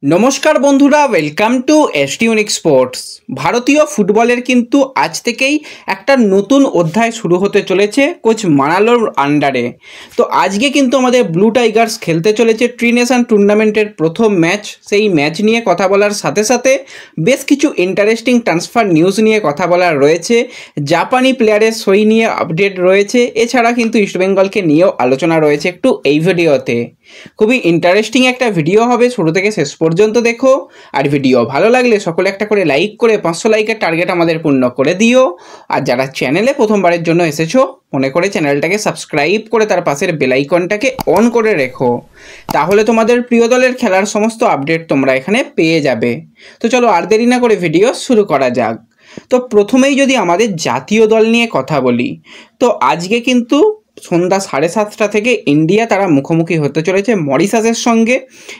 নমস্কার বন্ধুরা, welcome to ST unique sports. ভারতীয় ফুটবলের কিন্তু আজ থেকেই একটা নতুন অধ্যায় শুরু হতে চলেছে কোচ মানালোর আন্ডারে। তো আজকে কিন্তু আমাদের ব্লু টাইগার্স খেলতে চলেছে ট্রি নেশন টুর্নামেন্টের প্রথম ম্যাচ। সেই ম্যাচ নিয়ে কথা বলার সাথে সাথে বেশ কিছু ইন্টারেস্টিং ট্রান্সফার নিউজ নিয়ে কথা বলার রয়েছে, জাপানি প্লেয়ারের সই নিয়ে আপডেট রয়েছে, এছাড়া কিন্তু ইস্টবেঙ্গলকে নিয়েও আলোচনা রয়েছে একটু এই ভিডিওতে। খুবই ইন্টারেস্টিং একটা ভিডিও হবে, শুরু থেকে শেষ পর্যন্ত দেখো। আর ভিডিও ভালো লাগলে সকলে একটা করে লাইক করে 500 লাইকের টার্গেট আমাদের পূর্ণ করে দিও। আর যারা চ্যানেলে প্রথমবারের জন্য এসেছো মনে করে চ্যানেলটাকে সাবস্ক্রাইব করে তার পাশের বেল আইকনটাকে অন করে রেখো, তাহলে তোমাদের প্রিয় দলের খেলার সমস্ত আপডেট তোমরা এখানে পেয়ে যাবে। তো চলো আর দেরি না করে ভিডিও শুরু করা যাক। তো প্রথমেই যদি আমাদের জাতীয় দল নিয়ে কথা বলি, তো আজকে কিন্তু সন্ধ্যা 7:30টা থেকে ইন্ডিয়া তারা মুখোমুখি হতে চলেছে মরিশাসের সঙ্গে,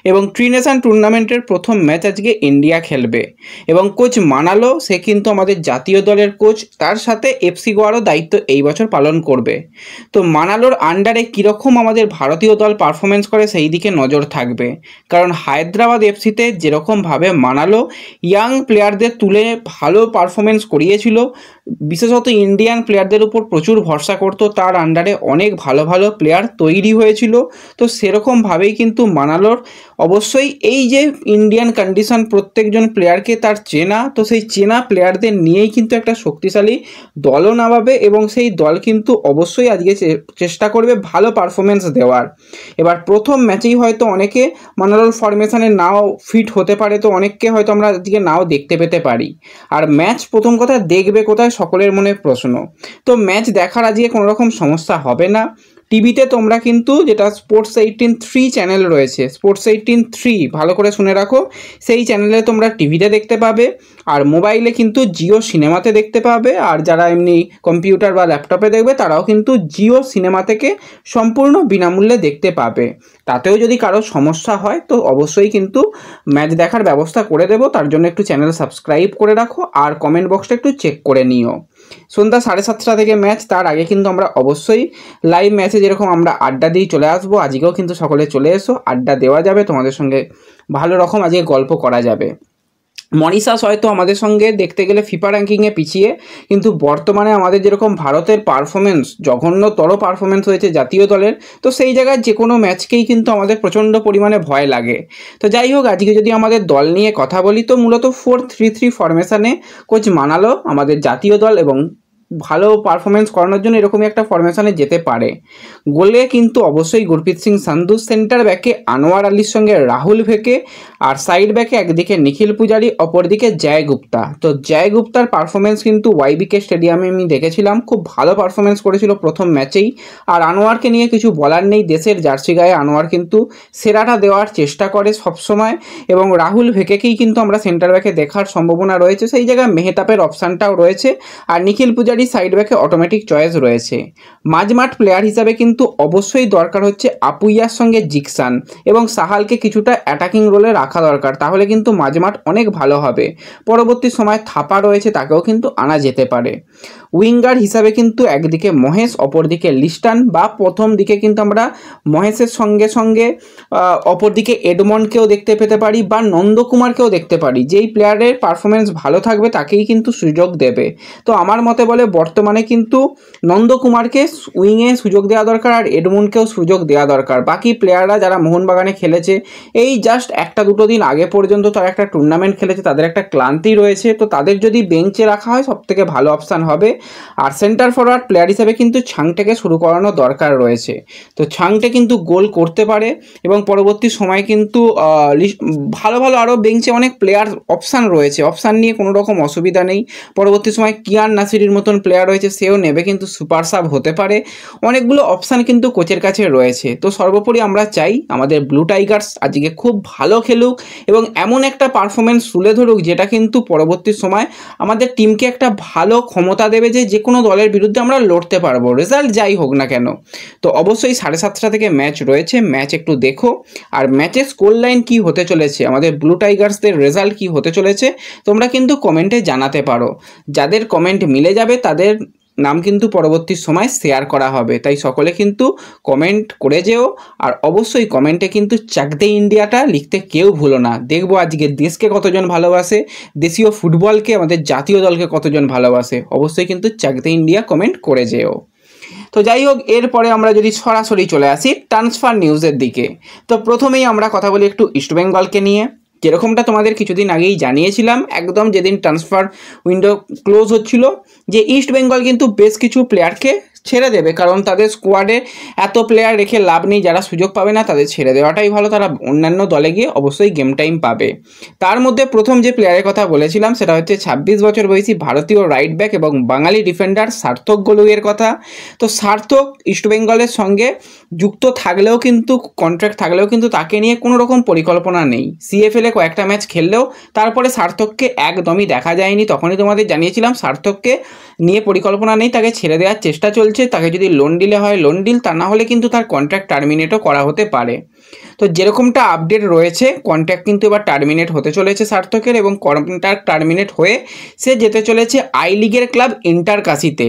এবং ট্রি নেশন টুর্নামেন্টের প্রথম ম্যাচ আজকে ইন্ডিয়া খেলবে। এবং কোচ মানালো, সে কিন্তু আমাদের জাতীয় দলের কোচ, তার সাথে এফসি গোয়ারও দায়িত্ব এই বছর পালন করবে। তো মানালোর আন্ডারে কীরকম আমাদের ভারতীয় দল পারফরমেন্স করে সেই দিকে নজর থাকবে, কারণ হায়দ্রাবাদ এফসিতে যেরকমভাবে মানালো ইয়াং প্লেয়ারদের তুলে ভালো পারফরমেন্স করিয়েছিল, বিশেষত ইন্ডিয়ান প্লেয়ারদের উপর প্রচুর ভরসা করতো, তার আন্ডারে অনেক ভালো ভালো প্লেয়ার তৈরি হয়েছিল। তো সেরকমভাবেই কিন্তু মানালোর অবশ্যই এই যে ইন্ডিয়ান কন্ডিশন প্রত্যেকজন প্লেয়ারকে তার চেনা, তো সেই চেনা প্লেয়ারদের নিয়েই কিন্তু একটা শক্তিশালী দলও নামাবে, এবং সেই দল কিন্তু অবশ্যই আজকে চেষ্টা করবে ভালো পারফরমেন্স দেওয়ার। এবার প্রথম ম্যাচেই হয়তো অনেকে মানালোর ফরমেশনে নাও ফিট হতে পারে, তো অনেককে হয়তো আমরা আজকে নাও দেখতে পেতে পারি। আর ম্যাচ প্রথম কথা দেখবে কোথায়, সকলের মনে প্রশ্ন। তো ম্যাচ দেখার আজকে কোনো রকম সমস্যা হবে না। টিভিতে তোমরা কিন্তু যেটা স্পোর্টস 18-3 চ্যানেল রয়েছে, স্পোর্টস 18-3 ভালো করে শুনে রাখো, সেই চ্যানেলে তোমরা টিভিতে দেখতে পাবে। আর মোবাইলে কিন্তু জিও সিনেমাতে দেখতে পাবে, আর যারা এমনি কম্পিউটার বা ল্যাপটপে দেখবে তারাও কিন্তু জিও সিনেমা থেকে সম্পূর্ণ বিনামূল্যে দেখতে পাবে। তাতেও যদি কারো সমস্যা হয় তো অবশ্যই কিন্তু ম্যাচ দেখার ব্যবস্থা করে দেবো, তার জন্য একটু চ্যানেল সাবস্ক্রাইব করে রাখো আর কমেন্ট বক্সটা একটু চেক করে নিও। সন্ধ্যা 7:30টা থেকে ম্যাচ, তার আগে কিন্তু আমরা অবশ্যই লাইভ ম্যাচে যেরকম আমরা আড্ডা দিয়ে চলে আসবো, আজকেও কিন্তু সকলে চলে এসো, আড্ডা দেওয়া যাবে, তোমাদের সঙ্গে ভালো রকম আজকে গল্প করা যাবে। মরিশাস হয়তো আমাদের সঙ্গে দেখতে গেলে ফিফা র্যাঙ্কিংয়ে পিছিয়ে, কিন্তু বর্তমানে আমাদের যেরকম ভারতের পারফরমেন্স জঘন্যতর পারফরমেন্স হয়েছে জাতীয় দলের, তো সেই জায়গায় যে কোনো ম্যাচকেই কিন্তু আমাদের প্রচণ্ড পরিমাণে ভয় লাগে। তো যাই হোক, আজকে যদি আমাদের দল নিয়ে কথা বলি, তো মূলত 4-3-3 ফরমেশনে কোচ মানালো আমাদের জাতীয় দল এবং ভালো পারফরমেন্স করানোর জন্য এরকমই একটা ফরমেশনে যেতে পারে। গোলে কিন্তু অবশ্যই গুরপ্রীত সিং সান্ধু, সেন্টার ব্যাকে আনোয়ার আলীর সঙ্গে রাহুল ভেকে, আর সাইড ব্যাকে একদিকে নিখিল পূজারি, অপরদিকে জয় গুপ্তা। তো জয় গুপ্তার পারফরমেন্স কিন্তু ওয়াইবিকে স্টেডিয়ামে আমি দেখেছিলাম, খুব ভালো পারফরমেন্স করেছিল প্রথম ম্যাচেই। আর আনোয়ারকে নিয়ে কিছু বলার নেই, দেশের জার্সি গায়ে আনোয়ার কিন্তু সেরাটা দেওয়ার চেষ্টা করে সবসময়, এবং রাহুল ভেকেকেই কিন্তু আমরা সেন্টার ব্যাকে দেখার সম্ভাবনা রয়েছে, সেই জায়গায় মেহতাবের অপশানটাও রয়েছে, আর নিখিল পূজারি সাইড ব্যাকে অটোমেটিক চয়েস রয়েছে। মাঝমাঠ প্লেয়ার হিসাবে কিন্তু অবশ্যই দরকার হচ্ছে আপুইয়ার সঙ্গে জিকসান, এবং সাহালকে কিছুটা অ্যাটাকিং রোলে রাখা দরকার, তাহলে কিন্তু মাঝমাঠ অনেক ভালো হবে। পরবর্তী সময় থাপা রয়েছে, তাকেও কিন্তু আনা যেতে পারে। উইঙ্গার হিসাবে কিন্তু একদিকে মহেশ, অপরদিকে লিস্টান, বা প্রথম দিকে কিন্তু আমরা মহেশের সঙ্গে সঙ্গে অপরদিকে এডমন্ডকেও দেখতে পেতে পারি, বা নন্দকুমারকেও দেখতে পারি। যেই প্লেয়ারের পারফরমেন্স ভালো থাকবে তাকেই কিন্তু সুযোগ দেবে। তো আমার মতে বলে বর্তমানে কিন্তু নন্দকুমারকে উইংয়ে সুযোগ দেওয়া দরকার, আর এডমন্ডকেও সুযোগ দেওয়া দরকার। বাকি প্লেয়াররা যারা মোহনবাগানে খেলেছে এই জাস্ট 1-2 দিন আগে পর্যন্ত তারা একটা টুর্নামেন্ট খেলেছে, তাদের একটা ক্লান্তি রয়েছে, তো তাদের যদি বেঞ্চে রাখা হয় সবথেকে ভালো অপশান হবে। আর সেন্টার ফরওয়ার্ড প্লেয়ার হিসেবে কিন্তু ছাংটেকে শুরু করানো দরকার রয়েছে। তো ছাংটে কিন্তু গোল করতে পারে, এবং পরবর্তী সময় কিন্তু ভালো ভালো আরও বেঞ্চে অনেক প্লেয়ার অপশান রয়েছে, অপশান নিয়ে কোনো রকম অসুবিধা নেই। পরবর্তী সময় কিয়ান নাসিরির মতন প্লেয়ার রয়েছে, সেও নেবে, কিন্তু সুপার সাব হতে পারে। অনেকগুলো অপশান কিন্তু কোচের কাছে রয়েছে। তো সর্বোপরি আমরা চাই আমাদের ব্লু টাইগার্স আজকে খুব ভালো খেলুক, এবং এমন একটা পারফরমেন্স তুলে ধরুক যেটা কিন্তু পরবর্তী সময় আমাদের টিমকে একটা ভালো ক্ষমতা দেবে যে কোনো দলের বিরুদ্ধে আমরা লড়তে পারবো, রেজাল্ট যাই হোক না কেন। তো অবশ্যই 7:30টা থেকে ম্যাচ রয়েছে, ম্যাচ একটু দেখো। আর ম্যাচের স্কোর লাইন কী হতে চলেছে, আমাদের ব্লু টাইগার্সদের রেজাল্ট কী হতে চলেছে, তোমরা কিন্তু কমেন্টে জানাতে পারো। যাদের কমেন্ট মিলে যাবে তাদের নাম কিন্তু পরবর্তী সময় শেয়ার করা হবে, তাই সকলে কিন্তু কমেন্ট করে যেও। আর অবশ্যই কমেন্টে কিন্তু চাক দে ইন্ডিয়াটা লিখতে কেউ ভুলো না। দেখবো আজকে দেশকে কতজন ভালোবাসে, দেশীয় ফুটবলকে, আমাদের জাতীয় দলকে কতজন ভালোবাসে। অবশ্যই কিন্তু চাক দে ইন্ডিয়া কমেন্ট করে যেও। তো যাই হোক, এরপরে আমরা যদি সরাসরি চলে আসি ট্রান্সফার নিউজের দিকে, তো প্রথমেই আমরা কথা বলি একটু ইস্টবেঙ্গলকে নিয়ে। যেরকমটা তোমাদের কিছুদিন আগেই জানিয়েছিলাম, একদম যেদিন ট্রান্সফার উইন্ডো ক্লোজ হচ্ছিল, যে ইস্টবেঙ্গল কিন্তু বেশ কিছু প্লেয়ারকে ছেড়ে দেবে, কারণ তাদের স্কোয়াডে এত প্লেয়ার রেখে লাভ নেই, যারা সুযোগ পাবে না তাদের ছেড়ে দেওয়াটাই ভালো, তারা অন্যান্য দলে গিয়ে অবশ্যই গেম টাইম পাবে। তার মধ্যে প্রথম যে প্লেয়ারের কথা বলেছিলাম সেটা হচ্ছে 26 বছর বয়সী ভারতীয় রাইট ব্যাক এবং বাঙালি ডিফেন্ডার সার্থক গোলুইয়ের কথা। তো সার্থক ইস্টবেঙ্গলের সঙ্গে যুক্ত থাকলেও কিন্তু, কন্ট্রাক্ট থাকলেও কিন্তু তাকে নিয়ে কোনো রকম পরিকল্পনা নেই। সিএফএলে কয়েকটা ম্যাচ খেললেও তারপরে সার্থককে একদমই দেখা যায়নি। তখনই তোমাদের জানিয়েছিলাম সার্থককে নিয়ে পরিকল্পনা নেই, তাকে ছেড়ে দেওয়ার চেষ্টা চলছে। তাকে যদি লোন ডিলে হয় লোন ডিল, তা না হলে কিন্তু তার কন্ট্রাক্ট টার্মিনেটও করা হতে পারে। তো যেরকমটা আপডেট রয়েছে, কন্ট্রাক্ট কিন্তু এবার টার্মিনেট হতে চলেছে সার্থকের, এবং কন্ট্রাক্ট টার্মিনেট হয়ে সে যেতে চলেছে আই লিগের ক্লাব ইন্টারকাশিতে,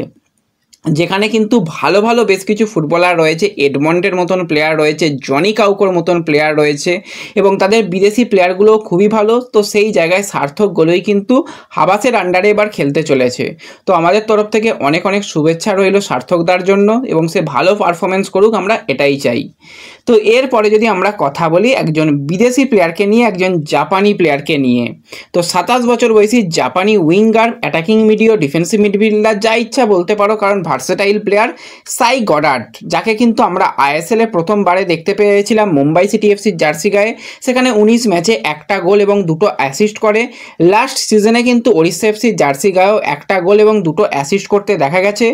যেখানে কিন্তু ভালো ভালো বেশ কিছু ফুটবলার রয়েছে। এডমন্ডের মতন প্লেয়ার রয়েছে, জনি কাউকোর মতন প্লেয়ার রয়েছে, এবং তাদের বিদেশি প্লেয়ারগুলো খুবই ভালো। তো সেই জায়গায় সার্থক গোলই কিন্তু হাবাসের আন্ডারে এবার খেলতে চলেছে। তো আমাদের তরফ থেকে অনেক অনেক শুভেচ্ছা রইল সার্থকদার জন্য, এবং সে ভালো পারফরমেন্স করুক, আমরা এটাই চাই। তো এরপরে যদি আমরা কথা বলি একজন বিদেশি প্লেয়ারকে নিয়ে, একজন জাপানি প্লেয়ারকে নিয়ে। তো 27 বছর বয়সী জাপানি উইঙ্গার, অ্যাটাকিং মিডিও, ডিফেন্সিভ মিডফিল্ডার, যা ইচ্ছা বলতে পারো, কারণ ভার্সেটাইল প্লেয়ার সাই গডার্ড, যাকে কিন্তু আমরা আইএসএলে প্রথমবারে দেখতে পেয়েছিলাম মুম্বাই সিটি এফসির জার্সি গায়ে। সেখানে 19 ম্যাচে 1টা গোল এবং 2টো অ্যাসিস্ট করে। লাস্ট সিজনে কিন্তু ওড়িশা এফসির জার্সি গায়েও 1টা গোল এবং 2টো অ্যাসিস্ট করতে দেখা গেছে।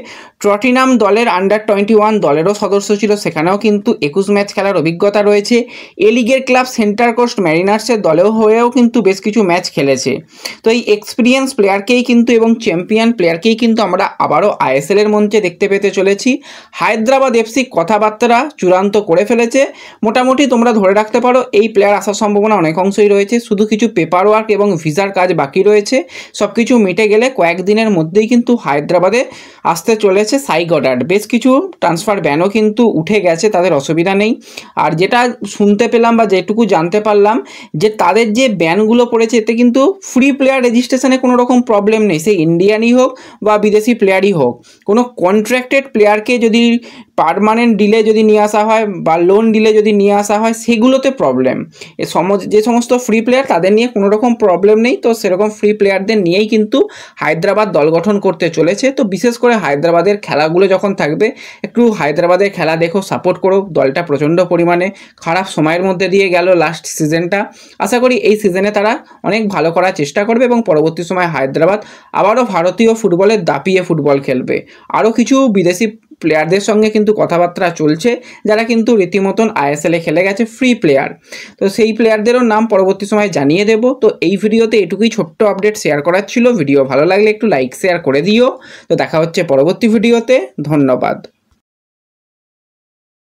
ট্রটিনাম দলের আন্ডার 21 দলেরও সদস্য ছিল, সেখানেও কিন্তু 21 ম্যাচ খেলার অভিজ্ঞতা রয়েছে। এ লিগের ক্লাব সেন্টার কোস্ট ম্যারিনার্সের দলেও হয়েও কিন্তু বেশ কিছু ম্যাচ খেলেছে। তো এই এক্সপিরিয়েন্স প্লেয়ারকেই কিন্তু, এবং চ্যাম্পিয়ন প্লেয়ারকেই কিন্তু আমরা আবারও আইএসএল এর মঞ্চে দেখতে পেতে চলেছি। হায়দ্রাবাদ এফসি কথাবার্তা চূড়ান্ত করে ফেলেছে। মোটামুটি তোমরা ধরে রাখতে পারো এই প্লেয়ার আসার সম্ভাবনা অনেক অংশই রয়েছে, শুধু কিছু পেপার ওয়ার্ক এবং ভিসার কাজ বাকি রয়েছে। সব কিছু মিটে গেলে কয়েকদিনের মধ্যেই কিন্তু হায়দ্রাবাদে আসতে চলেছে সাই গডার্ড। বেশ কিছু ট্রান্সফার ব্যানও কিন্তু উঠে গেছে, তাদের অসুবিধা নেই। আর যেটা শুনতে পেলাম বা যেটুকু জানতে পারলাম, যে তাদের যে ব্যানগুলো পড়েছে এতে কিন্তু ফ্রি প্লেয়ার রেজিস্ট্রেশনে কোনো রকম প্রবলেম নেই, সে ইন্ডিয়ানই হোক বা বিদেশি প্লেয়ারই হোক। কোনো কন্ট্রাক্টেড প্লেয়ারকে যদি পার্মানেন্ট ডিলে যদি নিয়ে আসা হয় বা লোন ডিলে যদি নিয়ে আসা হয়, সেগুলোতে প্রবলেম। যে সমস্ত ফ্রি প্লেয়ার তাদের নিয়ে কোনো রকম প্রবলেম নেই। তো সেরকম ফ্রি প্লেয়ারদের নিয়েই কিন্তু হায়দ্রাবাদ দল গঠন করতে চলেছে। তো বিশেষ করে হায়দ্রাবাদের খেলাগুলো যখন থাকবে, একটু হায়দ্রাবাদের খেলা দেখো, সাপোর্ট করো। দলটা প্রচণ্ড পরিমাণে খারাপ সময়ের মধ্যে দিয়ে গেল লাস্ট সিজনটা। আশা করি এই সিজনে তারা অনেক ভালো করার চেষ্টা করবে, এবং পরবর্তী সময় হায়দ্রাবাদ আবারও ভারতীয় ফুটবলের দাপিয়ে ফুটবল খেলবে। আরও কিছু বিদেশি প্লেয়ারদের সঙ্গে কিন্তু কথাবার্তা চলছে, যারা কিন্তু রীতিমতন আইএসএলে খেলে গেছে, ফ্রি প্লেয়ার। তো সেই প্লেয়ারদেরও নাম পরবর্তী সময় জানিয়ে দেব। তো এই ভিডিওতে এটুকুই ছোট্ট আপডেট শেয়ার করার ছিল। ভিডিও ভালো লাগলে একটু লাইক শেয়ার করে দিও। তো দেখা হচ্ছে পরবর্তী ভিডিওতে। ধন্যবাদ।